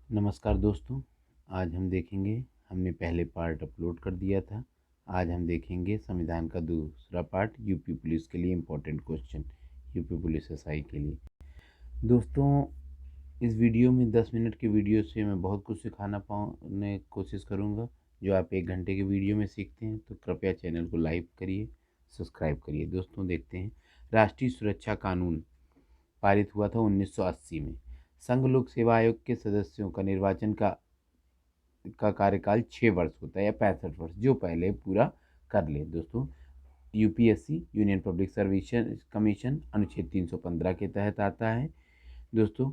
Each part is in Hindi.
नमस्कार दोस्तों। आज हम देखेंगे, हमने पहले पार्ट अपलोड कर दिया था। आज हम देखेंगे संविधान का दूसरा पार्ट, यूपी पुलिस के लिए important question, UP police SI के लिए। दोस्तों, इस वीडियो में 10 मिनट की वीडियो से मैं बहुत कुछ सिखाना पाने कोशिश करूँगा। जो आप 1 घंटे की वीडियो में सीखते हैं तो कृपया चैनल को लाइक करिए, सब्सक्राइब करिए। दोस्तों देखते हैं, राष्ट्रीय सुरक्षा कानून पारित हुआ था 1980 में। संघ लोक सेवा आयोग के सदस्यों का निर्वाचन का कार्यकाल 6 वर्ष होता है या 65 वर्ष, जो पहले पूरा कर ले। दोस्तों, UPSC Union Public Service commission अनुच्छेद 315 के तहत आता है। दोस्तों,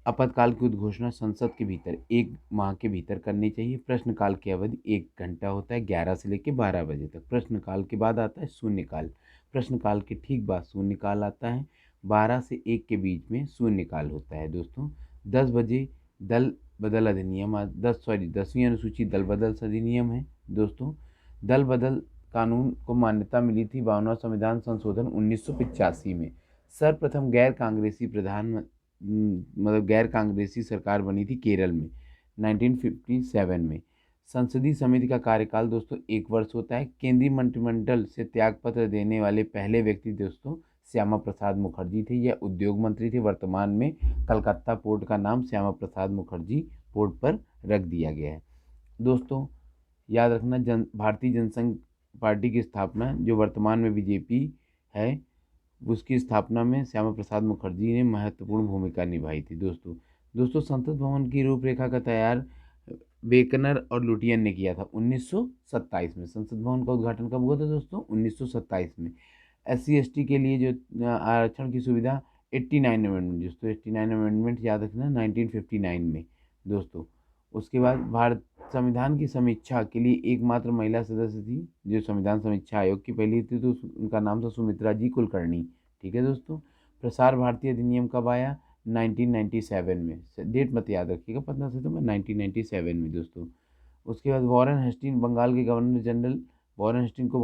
आपातकाल की उद्घोषणा संसद के भीतर 1 माह के भीतर करनी चाहिए। प्रश्नकाल की अवधि 1 घंटा होता है, 11 से लेकर 12 बजे तक। प्रश्नकाल के बाद आता है शून्यकाल। प्रश्नकाल के ठीक बाद शून्यकाल आता है। 12 से 1 के बीच में शून्यकाल होता है। दोस्तों, 10 बजे दल बदल अधिनियम 10वीं अनुसूची दल बदल अधिनियम है। दोस्तों, दल बदल कानून को मान्यता मिली थी 52वां संविधान संशोधन 1985 में। सर्वप्रथम गैर कांग्रेसी सरकार बनी थी केरल में 1957 में। संसदीय समिति का कार्यकाल दोस्तों 1 वर्ष होता है। केंद्रीय मंत्रिमंडल से त्यागपत्र देने वाले पहले व्यक्ति दोस्तों श्यामा प्रसाद मुखर्जी थे। यह उद्योग मंत्री थे। वर्तमान में कलकत्ता पोर्ट का नाम श्यामा प्रसाद मुखर्जी पोर्ट पर रख दिया गया है। दोस्तों, याद रखना, भारतीय जनसंघ पार्टी की स्थापना, जो वर्तमान में बीजेपी है, उसकी स्थापना में श्यामा प्रसाद मुखर्जी ने महत्वपूर्ण भूमिका निभाई थी। दोस्तों, संसद भवन की रूपरेखा का तैयार बेकनर और लुटियन ने किया था 1927 में। संसद भवन का उद्घाटन कब हुआ था दोस्तों? 1927 में। SC ST के लिए जो आरक्षण की सुविधा 89 अमेंडमेंट, दोस्तों 89 अमेंडमेंट याद रखना 1959 में। दोस्तों, उसके बाद भारत संविधान की समीक्षा के लिए एकमात्र महिला सदस्य थी जो संविधान समीक्षा आयोग की पहली थी, तो उनका नाम था सुमित्रा जी कुलकर्णी। ठीक है दोस्तों। प्रसार भारती अधिनियम कब आया? 1997 में। डेट मत याद रखिएगा, 15 सितंबर 1997 में। दोस्तों, उसके बाद वॉरेन हेस्टिंग बंगाल के गवर्नर जनरल, वॉरेन हेस्टिंग को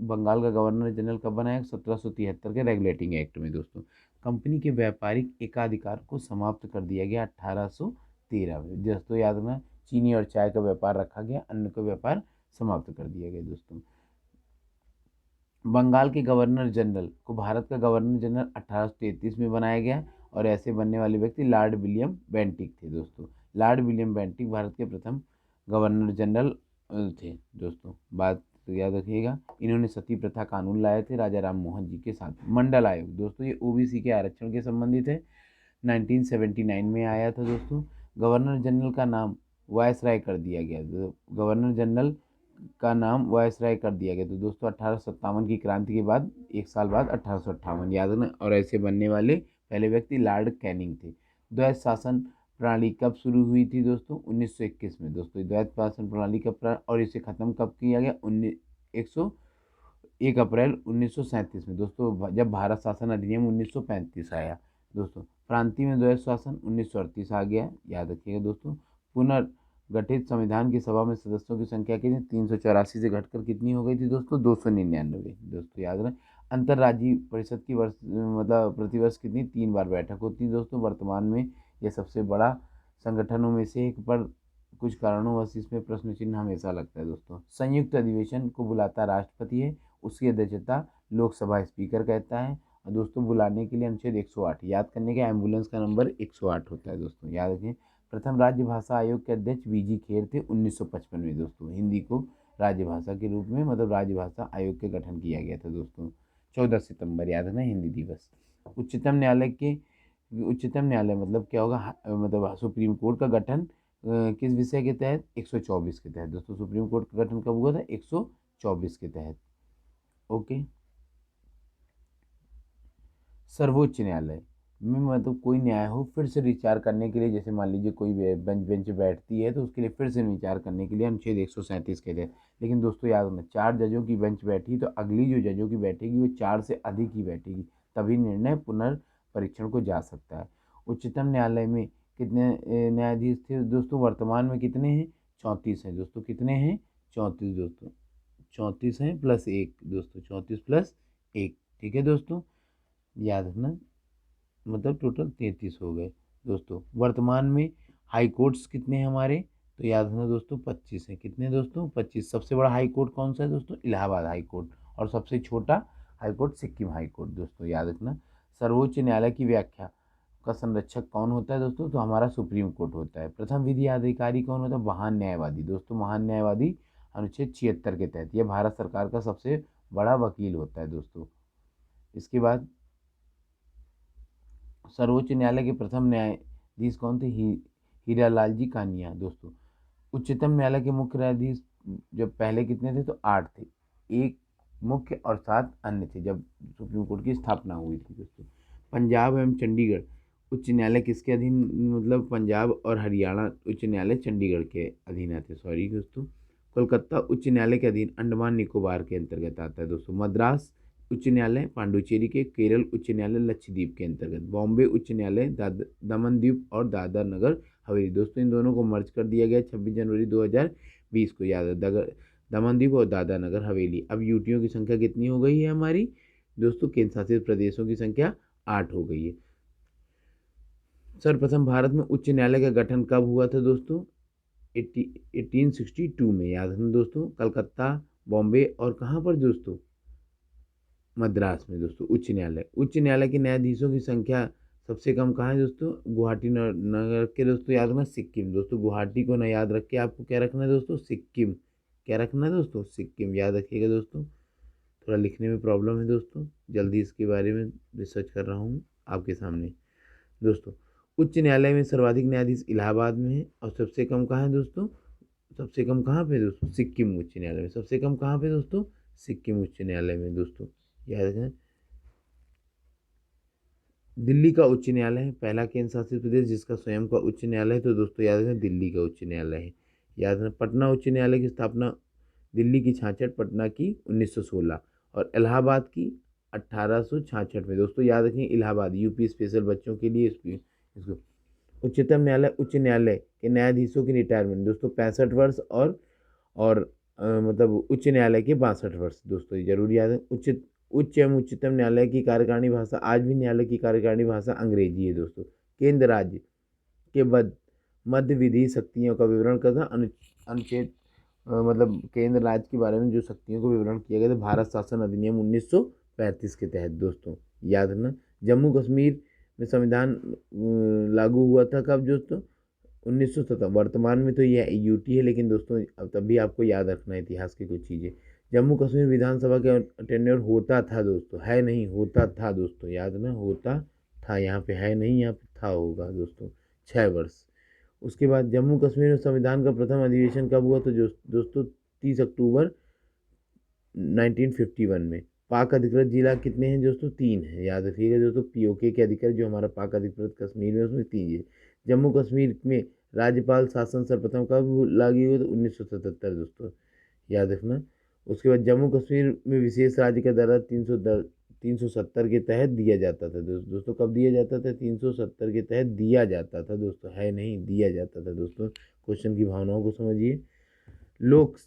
बंगाल का गवर्नर जनरल कब बनाया? 1773 के रेगुलेटिंग एक्ट में। दोस्तों, कंपनी के व्यापारिक एकाधिकार को समाप्त कर दिया गया 1813 में। दोस्तों याद रखना, चीनी और चाय का व्यापार रखा गया, अन्य का व्यापार समाप्त कर दिया गया। दोस्तों, बंगाल के गवर्नर जनरल को भारत का गवर्नर जनरल 1833 में बनाया गया और ऐसे बनने वाले व्यक्ति लॉर्ड विलियम बेंटिक थे। दोस्तों, लॉर्ड विलियम बेंटिक भारत के प्रथम गवर्नर जनरल थे। दोस्तों, बात याद रखिएगा, इन्होंने सती प्रथा कानून लाए थे राजा राम मोहन जी के साथ। मंडल आयोग दोस्तों, ये ओबीसी के आरक्षण के संबंधित है, 1979 में आया था। दोस्तों, गवर्नर जनरल का नाम वायसराय कर दिया गया। गवर्नर जनरल का नाम वायसराय कर दिया गया। तो दोस्तों, 1857 की क्रांति के बाद 1 साल बाद 1858, याद रखना। और ऐसे बनने वाले पहले व्यक्ति लॉर्ड कैनिंग थे। द्वैध शासन प्रणाली कब शुरू हुई थी दोस्तों? 1921 में। दोस्तों, द्वैध शासन प्रणाली कब और इसे खत्म कब किया गया? 1 अप्रैल 1937 में। दोस्तों, जब भारत शासन अधिनियम 1935 आया। दोस्तों, प्रांतीय में द्वैध शासन 1938 आ गया, याद रखिएगा। दोस्तों, पुनर्गठित संविधान की सभा में सदस्यों की संख्या कितनी? 384 से घटकर कितनी हो गई थी दोस्तों? 299। दोस्तों याद रखें, अंतर्राज्यीय परिषद की प्रतिवर्ष कितनी? 3 बार बैठक होती है। दोस्तों, वर्तमान में यह सबसे बड़ा संगठनों में से एक, पर कुछ कारणोंवश इसमें प्रश्न चिन्ह हमेशा लगता है। दोस्तों, संयुक्त अधिवेशन को बुलाता राष्ट्रपति है, उसकी अध्यक्षता लोकसभा स्पीकर कहता है। और दोस्तों, बुलाने के लिए अनुच्छेद 108 याद करने का, एम्बुलेंस का नंबर 108 होता है। दोस्तों याद रखें, प्रथम राज्य भाषा आयोग के अध्यक्ष वीजी खेर थे 1955 में। दोस्तों, हिंदी को राज्यभाषा के रूप में राज्य भाषा आयोग के गठन किया गया था। दोस्तों, 14 सितंबर याद रखना, हिंदी दिवस। उच्चतम न्यायालय मतलब क्या होगा? सुप्रीम कोर्ट का गठन किस विषय के तहत? 124 के तहत। दोस्तों, सुप्रीम कोर्ट का गठन कब हुआ था? 124 के तहत। ओके। सर्वोच्च न्यायालय में कोई न्याय हो फिर से विचार करने के लिए, जैसे मान लीजिए कोई बेंच बैठती है तो उसके लिए फिर से विचार करने के लिए अनुच्छेद 137 के तहत। लेकिन दोस्तों याद रखना, 4 जजों की बेंच बैठी तो अगली जो जजों की बैठेगी वो 4 से अधिक ही बैठेगी, तभी निर्णय पुनर्परीक्षण को जा सकता है। उच्चतम न्यायालय में कितने न्यायाधीश थे दोस्तों? वर्तमान में कितने हैं? 34 हैं। दोस्तों, कितने हैं? 34। दोस्तों, 34 हैं प्लस 1। दोस्तों, 34 प्लस 1। ठीक है दोस्तों, याद रखना, मतलब टोटल 33 हो गए। दोस्तों, वर्तमान में हाई कोर्ट्स कितने हैं हमारे, तो याद रखना दोस्तों 25 हैं। कितने दोस्तों, 25। सबसे बड़ा हाई कोर्ट कौन सा है दोस्तों, इलाहाबाद हाई कोर्ट। और सबसे छोटा high court Sikkim high court दोस्तों, याद रखना। सर्वोच्च न्यायालय की व्याख्या का संरक्षक कौन होता है दोस्तों, तो हमारा सुप्रीम कोर्ट होता है। प्रथम विधि अधिकारी कौन होता है, महान न्यायवादी दोस्तों, महान न्यायवादी अनुच्छेद 76 के तहत, यह भारत सरकार का सबसे बड़ा वकील होता है दोस्तों। इसके बाद सर्वोच्च न्यायालय के प्रथम न्यायाधीश कौन थे, हीरालाल जी कानिया दोस्तों। उच्चतम न्यायालय के मुख्य न्यायाधीश जब पहले कितने थे, तो 8 थे, एक मुख्य और 7 अन्य थे जब सुप्रीम कोर्ट की स्थापना हुई थी दोस्तों। पंजाब एवं चंडीगढ़ उच्च न्यायालय किसके अधीन, मतलब पंजाब और हरियाणा उच्च न्यायालय चंडीगढ़ के अधीन आते, सॉरी दोस्तों। कोलकाता उच्च न्यायालय के अधीन अंडमान निकोबार के अंतर्गत आता है दोस्तों। मद्रास उच्च न्यायालय पांडुचेरी के, केरल उच्च न्यायालय लक्षद्वीप के अंतर्गत, बॉम्बे उच्च न्यायालय दमन द्वीप और दादरा नगर हवेली दोस्तों। इन दोनों को मर्ज कर दिया गया 26 जनवरी 2020 को, याद है, दमन द्वीप और दादरा नगर हवेली। अब यूटियों की संख्या कितनी हो गई है हमारी दोस्तों, केंद्र शासित प्रदेशों की संख्या 8 हो गई है। सर्वप्रथम भारत में उच्च न्यायालय का गठन कब हुआ था दोस्तों, 1862 में, याद रखना दोस्तों। कलकत्ता, बॉम्बे और कहाँ पर दोस्तों, मद्रास में दोस्तों उच्च न्यायालय। उच्च न्यायालय के न्यायाधीशों की संख्या सबसे कम कहाँ है दोस्तों, गुवाहाटी नगर के दोस्तों, याद रखना सिक्किम दोस्तों। गुवाहाटी को ना याद रख के आपको क्या रखना है दोस्तों, सिक्किम। क्या रखना है दोस्तों, सिक्किम, याद रखिएगा दोस्तों। थोड़ा लिखने में प्रॉब्लम है दोस्तों, जल्दी इसके बारे में रिसर्च कर रहा हूँ आपके सामने दोस्तों। उच्च न्यायालय में सर्वाधिक न्यायाधीश इलाहाबाद में है, और सबसे कम कहाँ है दोस्तों, सबसे कम कहाँ पे दोस्तों, सिक्किम उच्च न्यायालय में। सबसे कम कहाँ पे दोस्तों, सिक्किम उच्च न्यायालय में दोस्तों, याद रखें। दिल्ली का उच्च न्यायालय है पहला केंद्र शासित प्रदेश जिसका स्वयं का उच्च न्यायालय है, तो दोस्तों याद रखें दिल्ली का उच्च न्यायालय है। याद रखें पटना उच्च न्यायालय की स्थापना दिल्ली की छाछठ, पटना की 1916 और इलाहाबाद की 1866 में दोस्तों, याद रखें इलाहाबाद, यूपी स्पेशल बच्चों के लिए इसको। उच्चतम न्यायालय उच्च न्यायालय के न्यायाधीशों की रिटायरमेंट दोस्तों 65 वर्ष और मतलब उच्च न्यायालय के 62 वर्ष दोस्तों, ये जरूर याद है। उच्च एवं उच्चतम न्यायालय की कार्यकारिणी भाषा, आज भी न्यायालय की कार्यकारिणी भाषा अंग्रेजी है दोस्तों। केंद्र राज्य के मध्य विधि शक्तियों का विवरण करना, अनुच्छेद मतलब केंद्र राज्य के बारे में जो शक्तियों को विवरण किया गया था भारत शासन अधिनियम 1935 के तहत दोस्तों, याद रखना। जम्मू कश्मीर में संविधान लागू हुआ था कब दोस्तों, 1970। वर्तमान में तो ये यूटी है, लेकिन दोस्तों अब तब भी आपको याद रखना है इतिहास की कुछ चीज़ें। जम्मू कश्मीर विधानसभा का टेन्योर होता था दोस्तों, है नहीं, होता था दोस्तों, याद ना, होता था, यहाँ पे है नहीं, यहाँ पे था होगा दोस्तों, 6 वर्ष। उसके बाद जम्मू कश्मीर में संविधान का प्रथम अधिवेशन कब हुआ, तो दोस्तों 30 अक्टूबर 1951 में। पाक अधिकृत जिला कितने हैं दोस्तों, 3 है, याद रखिएगा दोस्तों। पीओके के अधिकृत जो हमारा पाक अधिकृत कश्मीर में, उसमें 3 है। जम्मू कश्मीर में राज्यपाल शासन सर्वप्रथम कब लागू हुआ, तो 1977 दोस्तों, याद रखना। उसके बाद जम्मू कश्मीर में विशेष राज्य का दर्जा 370 के तहत दिया जाता था दोस्तों। कब दिया जाता था, 370 के तहत दिया जाता था दोस्तों, है नहीं, दिया जाता था दोस्तों। क्वेश्चन की भावनाओं को समझिए। लोक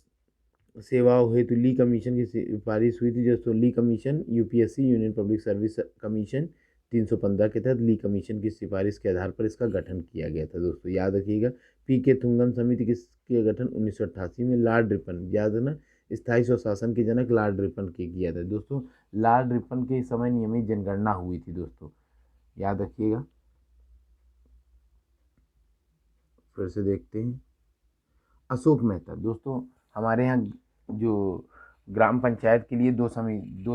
सेवाओं हेतु ली कमीशन की सिफारिश हुई थी दोस्तों। Lee Commission UPSC Union Public Service Commission 315 के तहत ली कमीशन की सिफारिश के आधार पर इसका गठन किया गया था दोस्तों, याद रखिएगा। पीके थुंगन समिति किसके गठन 1988 में, लॉर्ड रिपन, याद है ना, स्थायी स्वशासन के जनक लॉर्ड रिपन के किया था दोस्तों। लॉर्ड रिपन के समय नियमित जनगणना हुई थी दोस्तों, याद रखिएगा। फिर से देखते हैं अशोक मेहता दोस्तों। हमारे यहाँ जो ग्राम पंचायत के लिए दो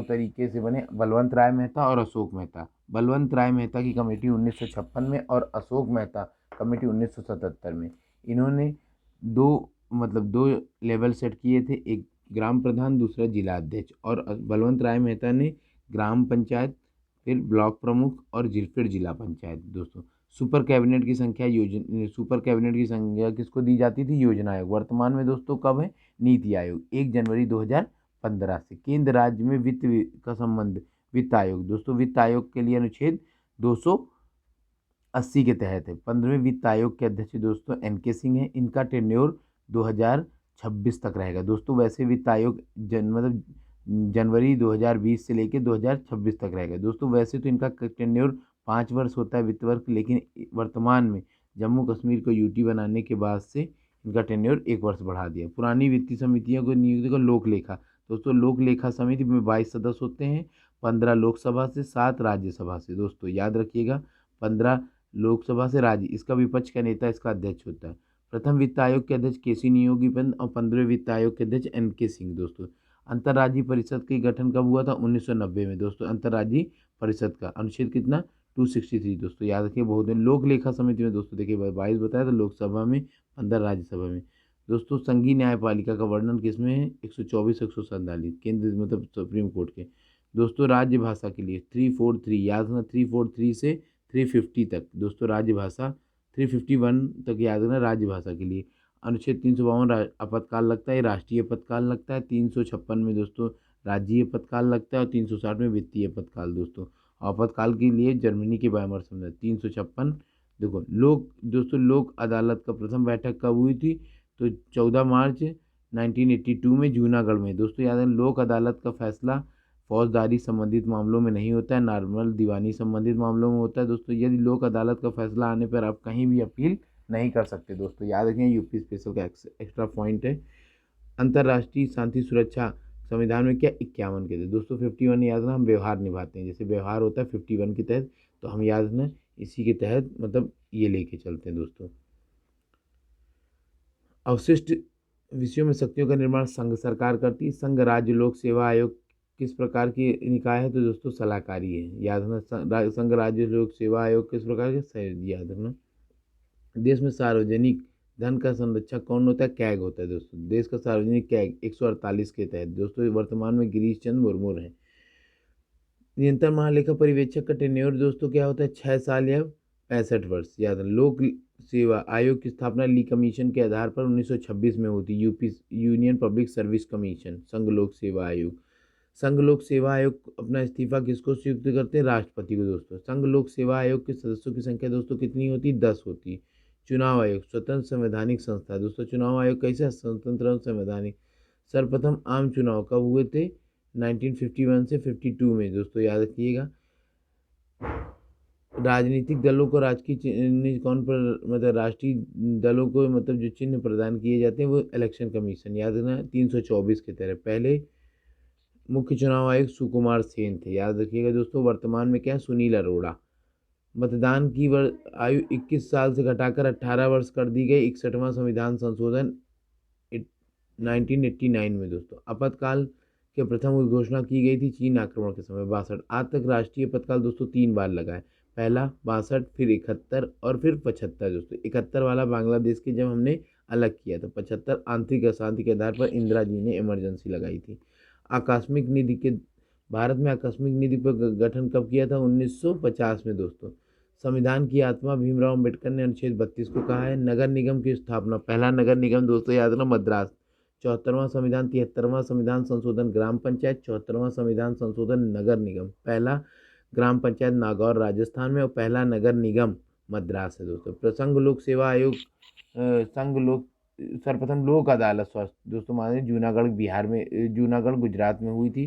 तरीके से बने, बलवंत राय मेहता और अशोक मेहता। बलवंत राय मेहता की कमेटी 1956 में और अशोक मेहता कमेटी 1977 में। इन्होंने दो लेवल सेट किए थे, एक ग्राम प्रधान, दूसरा जिला अध्यक्ष। और बलवंत राय मेहता ने ग्राम पंचायत, फिर ब्लॉक प्रमुख और फिर जिला पंचायत दोस्तों। सुपर कैबिनेट की संख्या किसको दी जाती थी, योजना आयोग। वर्तमान में दोस्तों कब है, नीति आयोग, 1 जनवरी 2015 से। केंद्र राज्य में वित्त का संबंध, वित्त आयोग दोस्तों। वित्त आयोग के लिए अनुच्छेद 280 के तहत है। 15वें वित्त आयोग के अध्यक्ष दोस्तों NK सिंह है। इनका टेन्योर 2026 तक रहेगा दोस्तों। वैसे वित्त आयोग मतलब जनवरी 2020 से लेकर 2026 तक रहेगा दोस्तों। वैसे तो इनका टेन्योर 5 वर्ष होता है वित्त वर्ष, लेकिन वर्तमान में जम्मू कश्मीर को यूटी बनाने के बाद से इनका टेन्योर 1 वर्ष बढ़ा दिया। पुरानी वित्तीय समितियों को नियुक्ति को लोक लेखा, दोस्तों लोक लेखा समिति में 22 सदस्य होते हैं, 15 लोकसभा से, 7 राज्यसभा से। दोस्तों याद रखिएगा, 15 लोकसभा से राज्य, इसका विपक्ष का नेता इसका अध्यक्ष होता है। प्रथम वित्त आयोग के अध्यक्ष केसी नियोगी पंत और 15वें वित्त आयोग के अध्यक्ष एन.के. सिंह। दोस्तों अंतर्राज्यीय परिषद के गठन कब हुआ था? 1990 में। दोस्तों अंतर्राज्यीय परिषद का अनुच्छेद कितना? 263। दोस्तों याद रखिए बहुत दिन। लोक लेखा समिति में दोस्तों देखिए 22 बताया था, लोकसभा में 15 राज्यसभा में। दोस्तों संघीय न्यायपालिका का वर्णन किसमें है? 124 147 केंद्र मतलब सुप्रीम कोर्ट के। दोस्तों राज्य भाषा के लिए 343, याद रखना 343 से 350 तक। दोस्तों राज्य भाषा 351 तक याद रखना राज्य भाषा के लिए। अनुच्छेद 352 आपातकाल लगता है, राष्ट्रीय आपातकाल लगता है। 356 में दोस्तों राज्यीय आपातकाल लगता है और 360 में वित्तीय आपातकाल। दोस्तों आपातकाल के लिए जर्मनी के वाइमर संविधान 356। देखो दोस्तों लोक अदालत का प्रथम बैठक कब हुई थी? तो 14 मार्च 1982 में जूनागढ़ में। दोस्तों याद है लोक अदालत का फैसला फौजदारी संबंधित मामलों में नहीं होता है, नॉर्मल दीवानी संबंधित मामलों में होता है। दोस्तों यदि लोक अदालत का फैसला आने पर आप कहीं भी अपील नहीं कर सकते। दोस्तों याद रखें यूपी स्पेशल का एक्स्ट्रा पॉइंट है। अंतर्राष्ट्रीय शांति सुरक्षा संविधान में क्या 51 के थे? दोस्तों 51 याद रखना, हम व्यवहार निभाते हैं, जैसे व्यवहार होता है 51 के तहत, तो हम याद रखना इसी के तहत मतलब ये लेके चलते हैं। दोस्तों अवशिष्ट विषयों में शक्तियों का निर्माण संघ सरकार करती है। संघ राज्य लोक सेवा आयोग किस प्रकार की निकाय है? तो दोस्तों सलाहकारी है। याद रखना संघ राज्य लोक सेवा आयोग किस प्रकार के? याद रखना। देश में सार्वजनिक धन का संरक्षक कौन होता है? कैग होता है। दोस्तों देश का सार्वजनिक कैग 148 के तहत। दोस्तों वर्तमान में गिरीश चंद्र मुर्मू है। नियंत्रण महालेखा परिवेक्षक का टेन्योर दोस्तों क्या होता है? 6 साल या 65 वर्ष। याद है लोक सेवा आयोग की स्थापना ली कमीशन के आधार पर 1926 में होती। UP union Public Service commission. संघ लोक सेवा आयोग। संघ लोक सेवा आयोग अपना इस्तीफा किसको नियुक्त करते हैं? राष्ट्रपति को। दोस्तों संघ लोक सेवा आयोग के सदस्यों की संख्या दोस्तों कितनी होती? 10 होती। चुनाव आयोग स्वतंत्र संवैधानिक संस्था। दोस्तों चुनाव आयोग कैसे? स्वतंत्र और संवैधानिक। सर्वप्रथम आम चुनाव कब हुए थे? 1951 से 52 में। दोस्तों याद रखिएगा। राजनीतिक दलों को राजकीय चिन्ह कौन पर मतलब राष्ट्रीय दलों को मतलब जो चिन्ह प्रदान किए जाते हैं वो इलेक्शन कमीशन। याद रखना 324 के तहत। पहले मुख्य चुनाव आयुक्त सुकुमार सेन थे। याद रखिएगा दोस्तों। वर्तमान में क्या? सुनील अरोड़ा। मतदान की आयु 21 साल से घटाकर 18 वर्ष कर दी गई। 61वां संविधान संशोधन 1989 में। दोस्तों आपातकाल के प्रथम घोषणा की गई थी चीन आक्रमण के समय 62। आज तक राष्ट्रीय आपातकाल दोस्तों 3 बार लगा है। पहला 62, फिर 71 और फिर 75। दोस्तों 71 वाला बांग्लादेश के जब हमने अलग किया था। 75 आंतरिक अशांति के आधार पर इंदिरा जी ने इमरजेंसी लगाई थी। आकस्मिक निधि के भारत में आकस्मिक निधि पर गठन कब किया था? 1950 में। दोस्तों संविधान की आत्मा भीमराव अम्बेडकर ने अनुच्छेद 32 को कहा है। नगर निगम की स्थापना, पहला नगर निगम दोस्तों याद रखना मद्रास। 74वां संविधान, 73वां संविधान संशोधन ग्राम पंचायत, 74वां संविधान संशोधन नगर निगम। पहला ग्राम पंचायत नागौर राजस्थान में और पहला नगर निगम मद्रास है। दोस्तों संघ लोक सेवा आयोग संघ लोक सर्वप्रथम लोक अदालत स्वास्थ्य दोस्तों माने जूनागढ़ बिहार में, जूनागढ़ गुजरात में हुई थी।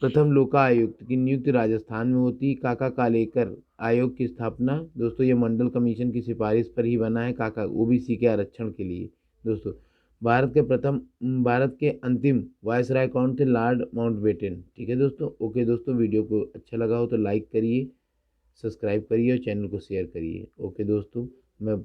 प्रथम लोका आयुक्त की नियुक्ति राजस्थान में होती। काका कालेकर आयोग की स्थापना दोस्तों ये मंडल कमीशन की सिफारिश पर ही बना है। काका ओबीसी के आरक्षण के लिए। दोस्तों भारत के अंतिम वायसराय कौन थे? Lord Mountbatten. ठीक है दोस्तों। ओके दोस्तों, वीडियो को अच्छा लगा हो तो लाइक करिए, सब्सक्राइब करिए और चैनल को शेयर करिए। ओके दोस्तों, मैं